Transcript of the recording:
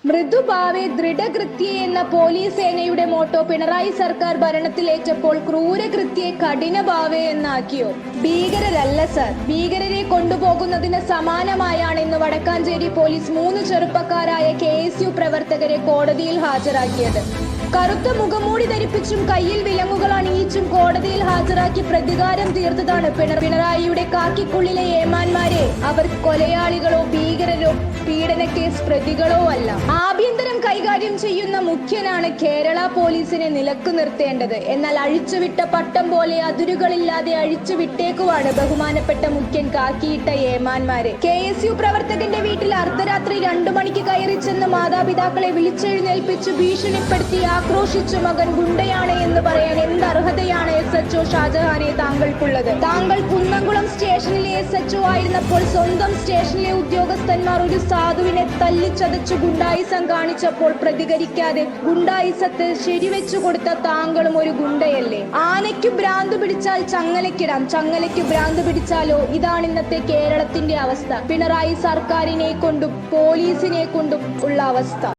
മൃദുഭാവേ ദൃഢകൃത്യേ എന്ന പോലീസ് സേനയുടെ മോട്ടോ പിണറായി സർക്കാർ ഭരണത്തിലേറ്റപ്പോൾ ക്രൂരകൃത്യേ കഠിനഭാവേ എന്നാക്കിയോ? ഭീകരരല്ല സർ, ഭീകരരെ കൊണ്ടുപോകുന്നതിന് സമാനമായാണ് ഇന്ന് വടക്കാഞ്ചേരി പോലീസ് 3 ചെറുപ്പക്കാരായ KSU പ്രവർത്തകരെ കോടതിയിൽ ഹാജരാക്കിയത്. കറുത്ത മുഖംമൂടി ധരിപ്പിച്ചും കയ്യിൽ വിലങ്ങുകൾ അണിയിച്ചും കോടതിയിൽ ഹാജരാക്കി പ്രതികാരം തീർത്തതാണ് പിണറായിയുടെ കാക്കിക്കുള്ളിലെ ഏമാന്മാരെ. അവർ കൊലയാളികളോ ഭീകരരോ പീഡനക്കേസ് പ്രതികളോ അല്ല. ആഭ്യന്തരം കൈകാര്യം ചെയ്യുന്ന മുഖ്യനാണ് കേരള പോലീസിനെ നിലക്ക് നിർത്തേണ്ടത്. എന്നാൽ അഴിച്ചുവിട്ട പട്ടം പോലെ അതിരുകളില്ലാതെ അഴിച്ചുവിട്ടേക്കുവാണ് ബഹുമാനപ്പെട്ട മുഖ്യൻ കാക്കിയിട്ട ഏമാന്മാരെ. KSU പ്രവർത്തകന്റെ വീട്ടിൽ അർദ്ധരാത്രി 2 മണിക്ക് കയറി ചെന്ന് മാതാപിതാക്കളെ വിളിച്ചെഴുന്നേൽപ്പിച്ച് ഭീഷണിപ്പെടുത്തി ആക്രോശിച്ച മകൻ ഗുണ്ടയാണ് എന്ന് പറയാൻ എന്ത് അർഹതയാണ് SHO ഷാജഹാനെ താങ്കൾക്കുള്ളത്? താങ്കൾ കുന്നംകുളം സ്റ്റേഷനിലെ SHO ആയിരുന്നപ്പോൾ സ്വന്തം സ്റ്റേഷനിലെ ഉദ്യോഗസ്ഥന്മാർ ഒരു സാധുവിനെ തല്ലിച്ചതച്ചു ഗുണ്ടായിസം കാണിച്ചപ്പോൾ പ്രതികരിക്കാതെ ഗുണ്ടായിസത്തെ ശരിവെച്ചു കൊടുത്ത താങ്കളും ഒരു ഗുണ്ടയല്ലേ? ആനയ്ക്ക് ഭ്രാന്ത് പിടിച്ചാൽ ചങ്ങലക്കിടാം, ചങ്ങലയ്ക്ക് ഭ്രാന്ത് പിടിച്ചാലോ? ഇതാണ് ഇന്നത്തെ കേരളത്തിന്റെ അവസ്ഥ. പിണറായി സർക്കാരിനെ കൊണ്ടും പോലീസിനെ കൊണ്ടും ഉള്ള അവസ്ഥ.